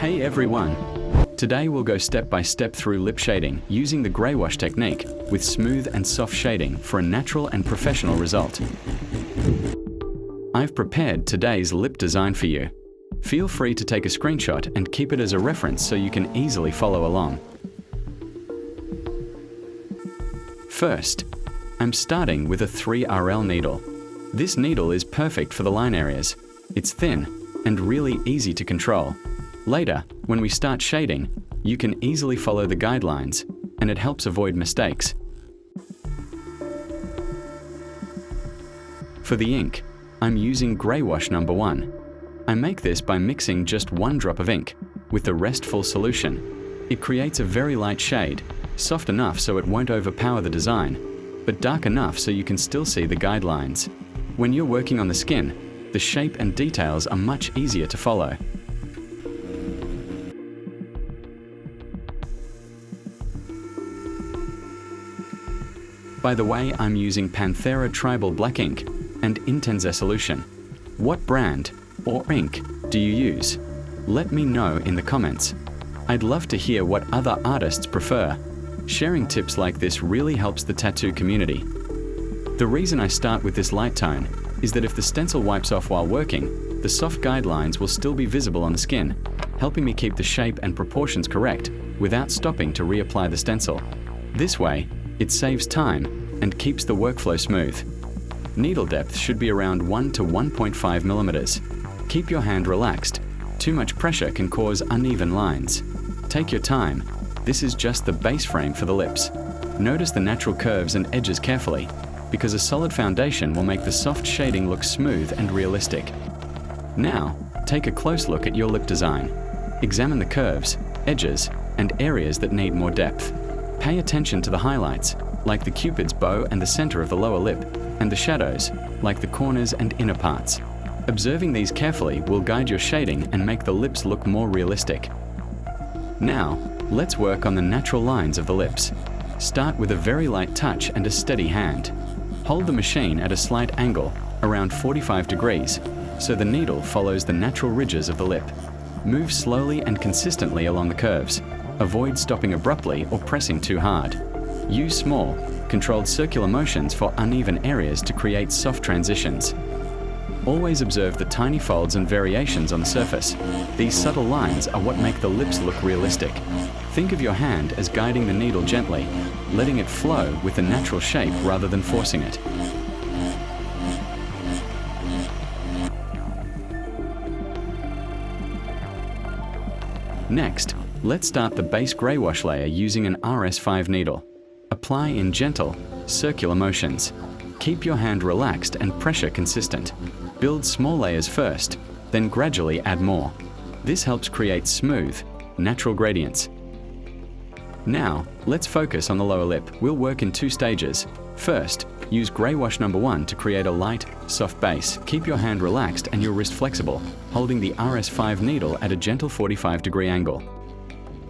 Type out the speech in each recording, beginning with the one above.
Hey everyone! Today we'll go step by step through lip shading using the Graywash technique with smooth and soft shading for a natural and professional result. I've prepared today's lip design for you. Feel free to take a screenshot and keep it as a reference so you can easily follow along. First, I'm starting with a 3RL needle. This needle is perfect for the line areas. It's thin and really easy to control. Later, when we start shading, you can easily follow the guidelines, and it helps avoid mistakes. For the ink, I'm using Graywash number 1. I make this by mixing just 1 drop of ink with the rest full solution. It creates a very light shade, soft enough so it won't overpower the design, but dark enough so you can still see the guidelines. When you're working on the skin, the shape and details are much easier to follow. By the way, I'm using Panthera Tribal Black ink and Intense solution. What brand or ink do you use? Let me know in the comments. I'd love to hear what other artists prefer. Sharing tips like this really helps the tattoo community. The reason I start with this light tone is that if the stencil wipes off while working, the soft guidelines will still be visible on the skin, helping me keep the shape and proportions correct without stopping to reapply the stencil. This way, it saves time and keeps the workflow smooth. Needle depth should be around 1 to 1.5 millimeters. Keep your hand relaxed. Too much pressure can cause uneven lines. Take your time. This is just the base frame for the lips. Notice the natural curves and edges carefully, because a solid foundation will make the soft shading look smooth and realistic. Now, take a close look at your lip design. Examine the curves, edges, and areas that need more depth. Pay attention to the highlights, like the Cupid's bow and the center of the lower lip, and the shadows, like the corners and inner parts. Observing these carefully will guide your shading and make the lips look more realistic. Now, let's work on the natural lines of the lips. Start with a very light touch and a steady hand. Hold the machine at a slight angle, around 45 degrees, so the needle follows the natural ridges of the lip. Move slowly and consistently along the curves. Avoid stopping abruptly or pressing too hard. Use small, controlled circular motions for uneven areas to create soft transitions. Always observe the tiny folds and variations on the surface. These subtle lines are what make the lips look realistic. Think of your hand as guiding the needle gently, letting it flow with a natural shape rather than forcing it. Next, let's start the base Graywash layer using an RS5 needle. Apply in gentle, circular motions. Keep your hand relaxed and pressure consistent. Build small layers first, then gradually add more. This helps create smooth, natural gradients. Now, let's focus on the lower lip. We'll work in 2 stages. First, use Graywash number 1 to create a light, soft base. Keep your hand relaxed and your wrist flexible, holding the RS5 needle at a gentle 45-degree angle.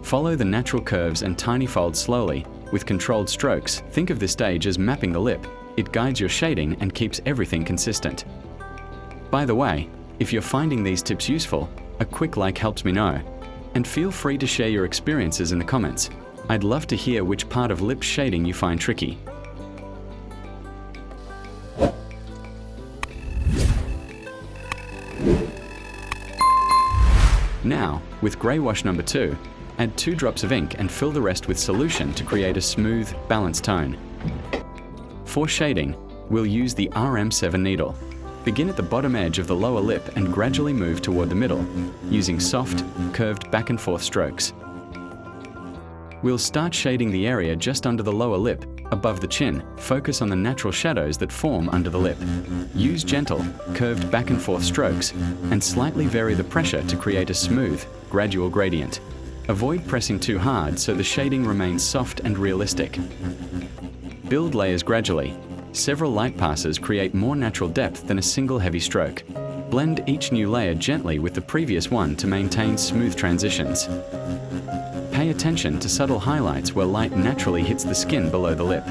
Follow the natural curves and tiny folds slowly, with controlled strokes. Think of this stage as mapping the lip. It guides your shading and keeps everything consistent. By the way, if you're finding these tips useful, a quick like helps me know. And feel free to share your experiences in the comments. I'd love to hear which part of lip shading you find tricky. Now, with Graywash number 2, add 2 drops of ink and fill the rest with solution to create a smooth, balanced tone. For shading, we'll use the RM7 needle. Begin at the bottom edge of the lower lip and gradually move toward the middle, using soft, curved back and forth strokes. We'll start shading the area just under the lower lip, above the chin. Focus on the natural shadows that form under the lip. Use gentle, curved back and forth strokes, and slightly vary the pressure to create a smooth, gradual gradient. Avoid pressing too hard so the shading remains soft and realistic. Build layers gradually. Several light passes create more natural depth than a single heavy stroke. Blend each new layer gently with the previous one to maintain smooth transitions. Pay attention to subtle highlights where light naturally hits the skin below the lip.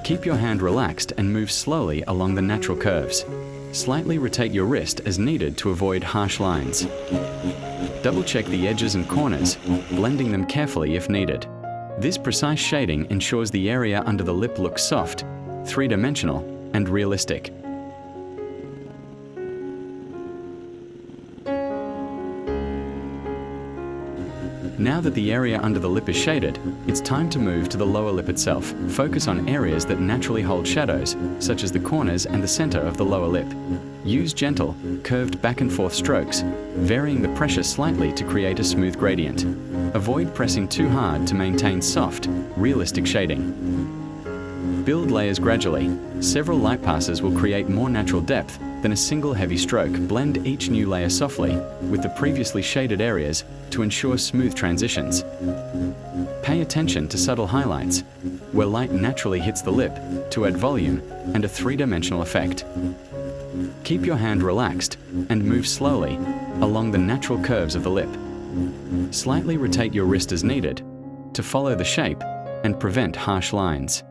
Keep your hand relaxed and move slowly along the natural curves. Slightly rotate your wrist as needed to avoid harsh lines. Double-check the edges and corners, blending them carefully if needed. This precise shading ensures the area under the lip looks soft, three-dimensional, and realistic. Now that the area under the lip is shaded, it's time to move to the lower lip itself. Focus on areas that naturally hold shadows, such as the corners and the center of the lower lip. Use gentle, curved back and forth strokes, varying the pressure slightly to create a smooth gradient. Avoid pressing too hard to maintain soft, realistic shading. Build layers gradually. Several light passes will create more natural depth than a single heavy stroke. Blend each new layer softly with the previously shaded areas to ensure smooth transitions. Pay attention to subtle highlights, where light naturally hits the lip to add volume and a three-dimensional effect. Keep your hand relaxed and move slowly along the natural curves of the lip. Slightly rotate your wrist as needed to follow the shape and prevent harsh lines.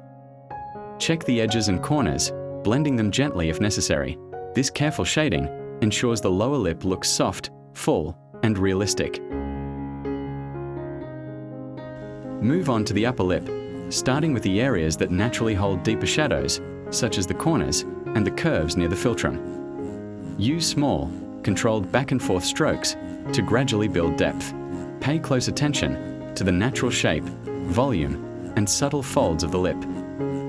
Check the edges and corners, blending them gently if necessary. This careful shading ensures the lower lip looks soft, full, and realistic. Move on to the upper lip, starting with the areas that naturally hold deeper shadows, such as the corners and the curves near the philtrum. Use small, controlled back and forth strokes to gradually build depth. Pay close attention to the natural shape, volume, and subtle folds of the lip.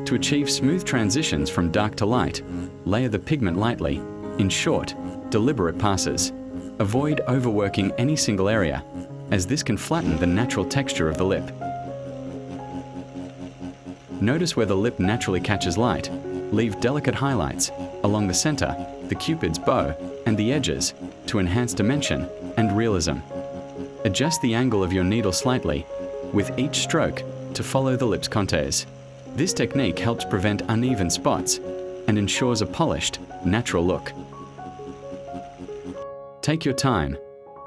To achieve smooth transitions from dark to light, layer the pigment lightly, in short, deliberate passes. Avoid overworking any single area, as this can flatten the natural texture of the lip. Notice where the lip naturally catches light. Leave delicate highlights along the center, the cupid's bow, and the edges to enhance dimension and realism. Adjust the angle of your needle slightly with each stroke to follow the lip's contours. This technique helps prevent uneven spots and ensures a polished, natural look. Take your time,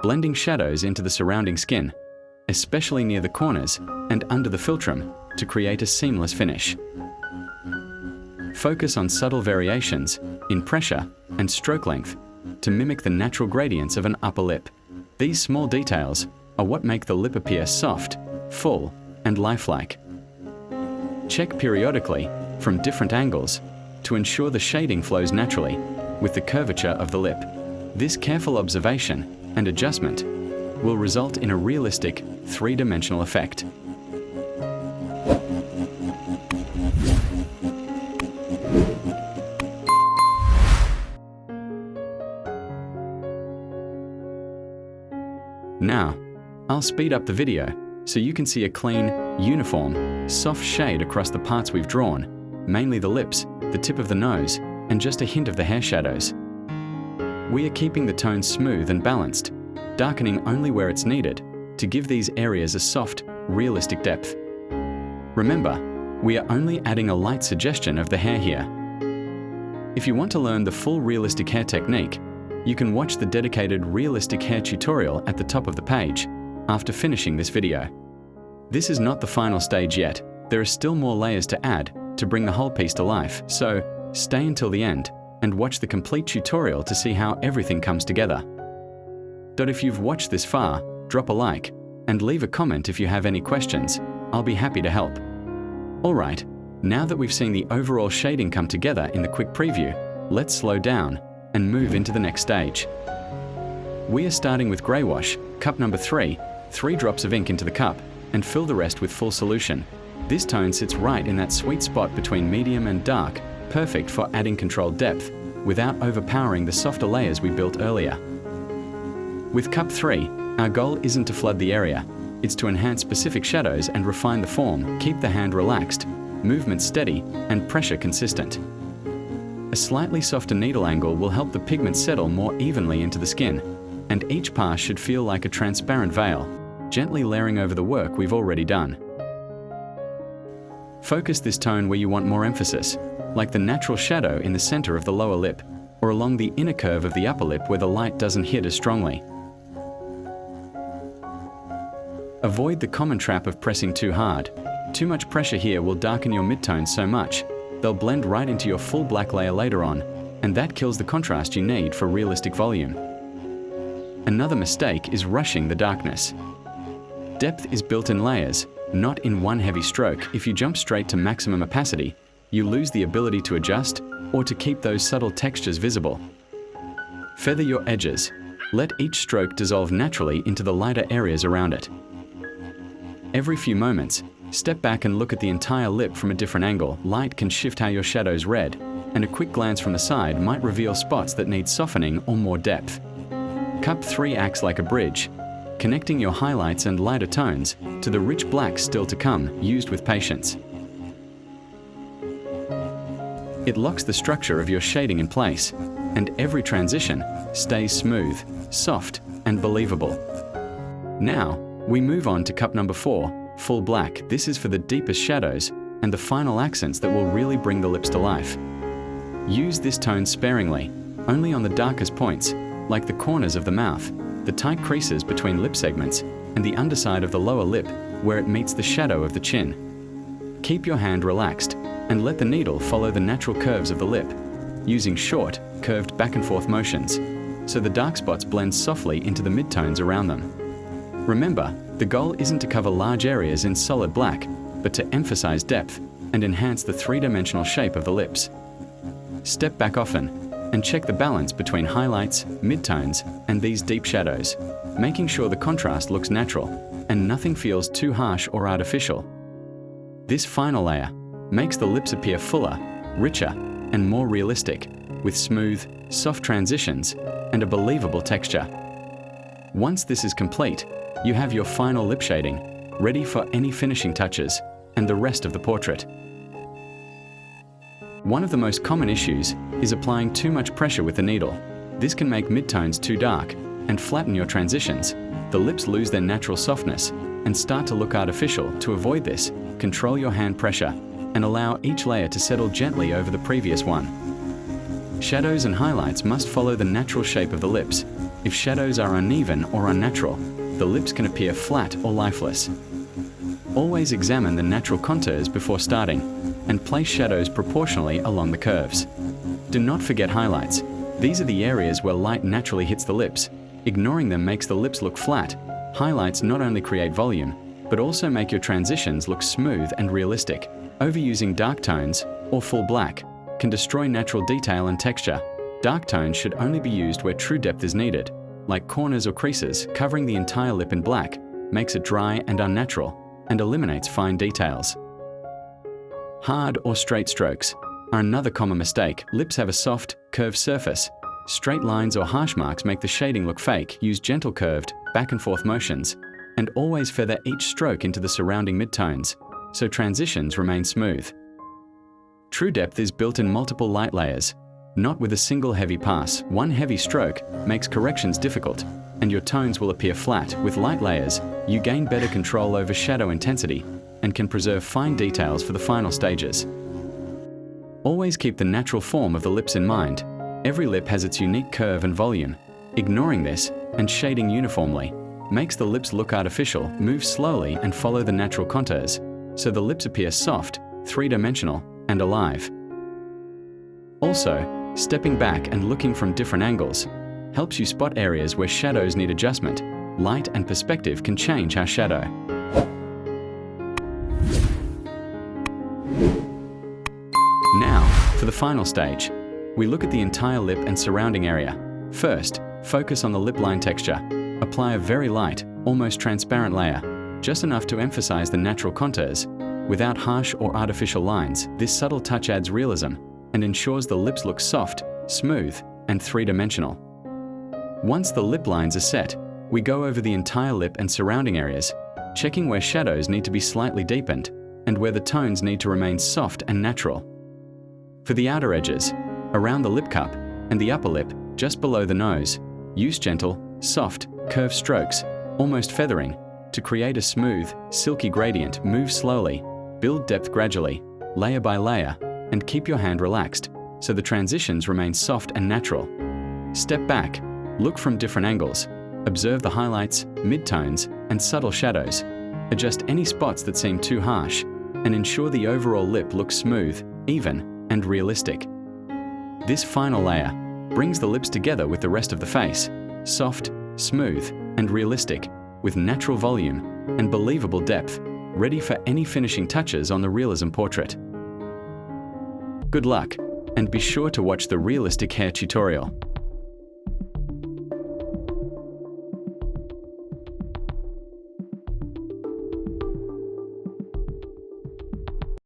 blending shadows into the surrounding skin, especially near the corners and under the philtrum, to create a seamless finish. Focus on subtle variations in pressure and stroke length to mimic the natural gradients of an upper lip. These small details are what make the lip appear soft, full, and lifelike. Check periodically from different angles to ensure the shading flows naturally with the curvature of the lip. This careful observation and adjustment will result in a realistic, three-dimensional effect. Now, I'll speed up the video so you can see a clean, uniform, soft shade across the parts we've drawn, mainly the lips, the tip of the nose, and just a hint of the hair shadows. We are keeping the tones smooth and balanced, darkening only where it's needed to give these areas a soft, realistic depth. Remember, we are only adding a light suggestion of the hair here. If you want to learn the full realistic hair technique, you can watch the dedicated realistic hair tutorial at the top of the page after finishing this video. This is not the final stage yet. There are still more layers to add to bring the whole piece to life, so stay until the end and watch the complete tutorial to see how everything comes together. If you've watched this far, drop a like and leave a comment if you have any questions. I'll be happy to help. Alright, now that we've seen the overall shading come together in the quick preview, let's slow down and move into the next stage. We are starting with Graywash, cup number 3, 3 drops of ink into the cup, and fill the rest with full solution. This tone sits right in that sweet spot between medium and dark, perfect for adding controlled depth, without overpowering the softer layers we built earlier. With cup 3, our goal isn't to flood the area, it's to enhance specific shadows and refine the form, keep the hand relaxed, movement steady, and pressure consistent. A slightly softer needle angle will help the pigment settle more evenly into the skin, and each pass should feel like a transparent veil, gently layering over the work we've already done. Focus this tone where you want more emphasis, like the natural shadow in the center of the lower lip, or along the inner curve of the upper lip where the light doesn't hit as strongly. Avoid the common trap of pressing too hard. Too much pressure here will darken your midtones so much, they'll blend right into your full black layer later on, and that kills the contrast you need for realistic volume. Another mistake is rushing the darkness. Depth is built in layers, not in one heavy stroke. If you jump straight to maximum opacity, you lose the ability to adjust or to keep those subtle textures visible. Feather your edges. Let each stroke dissolve naturally into the lighter areas around it. Every few moments, step back and look at the entire lip from a different angle. Light can shift how your shadows read, and a quick glance from the side might reveal spots that need softening or more depth. Cup 3 acts like a bridge, connecting your highlights and lighter tones to the rich blacks still to come, used with patience. It locks the structure of your shading in place, and every transition stays smooth, soft, and believable. Now, we move on to cup number 4, full black. This is for the deepest shadows and the final accents that will really bring the lips to life. Use this tone sparingly, only on the darkest points, like the corners of the mouth, the tight creases between lip segments, and the underside of the lower lip where it meets the shadow of the chin. Keep your hand relaxed and let the needle follow the natural curves of the lip, using short, curved back and forth motions, so the dark spots blend softly into the midtones around them. Remember, the goal isn't to cover large areas in solid black, but to emphasize depth and enhance the three-dimensional shape of the lips. Step back often and check the balance between highlights, midtones, and these deep shadows, making sure the contrast looks natural and nothing feels too harsh or artificial. This final layer makes the lips appear fuller, richer, and more realistic, with smooth, soft transitions and a believable texture. Once this is complete, you have your final lip shading, ready for any finishing touches and the rest of the portrait. One of the most common issues is applying too much pressure with the needle. This can make midtones too dark and flatten your transitions. The lips lose their natural softness and start to look artificial. To avoid this, control your hand pressure and allow each layer to settle gently over the previous one. Shadows and highlights must follow the natural shape of the lips. If shadows are uneven or unnatural, the lips can appear flat or lifeless. Always examine the natural contours before starting and place shadows proportionally along the curves. Do not forget highlights. These are the areas where light naturally hits the lips. Ignoring them makes the lips look flat. Highlights not only create volume, but also make your transitions look smooth and realistic. Overusing dark tones, or full black, can destroy natural detail and texture. Dark tones should only be used where true depth is needed, like corners or creases. Covering the entire lip in black makes it dry and unnatural, and eliminates fine details. Hard or straight strokes are another common mistake. Lips have a soft, curved surface. Straight lines or harsh marks make the shading look fake. Use gentle curved, back and forth motions, and always feather each stroke into the surrounding midtones, so transitions remain smooth. True depth is built in multiple light layers, not with a single heavy pass. One heavy stroke makes corrections difficult, and your tones will appear flat. With light layers, you gain better control over shadow intensity and can preserve fine details for the final stages. Always keep the natural form of the lips in mind. Every lip has its unique curve and volume. Ignoring this and shading uniformly makes the lips look artificial. Move slowly and follow the natural contours, so the lips appear soft, three-dimensional, and alive. Also, stepping back and looking from different angles helps you spot areas where shadows need adjustment. Light and perspective can change our shadow. Now, for the final stage, we look at the entire lip and surrounding area. First, focus on the lip line texture. Apply a very light, almost transparent layer, just enough to emphasize the natural contours, without harsh or artificial lines. This subtle touch adds realism and ensures the lips look soft, smooth, and three-dimensional. Once the lip lines are set, we go over the entire lip and surrounding areas, checking where shadows need to be slightly deepened and where the tones need to remain soft and natural. For the outer edges, around the lip cup and the upper lip, just below the nose, use gentle, soft, curved strokes, almost feathering, to create a smooth, silky gradient. Move slowly, build depth gradually, layer by layer, and keep your hand relaxed, so the transitions remain soft and natural. Step back, look from different angles, observe the highlights, midtones, and subtle shadows. Adjust any spots that seem too harsh, and ensure the overall lip looks smooth, even, and realistic. This final layer brings the lips together with the rest of the face, soft, smooth and realistic, with natural volume and believable depth, ready for any finishing touches on the Realism portrait. Good luck, and be sure to watch the realistic hair tutorial.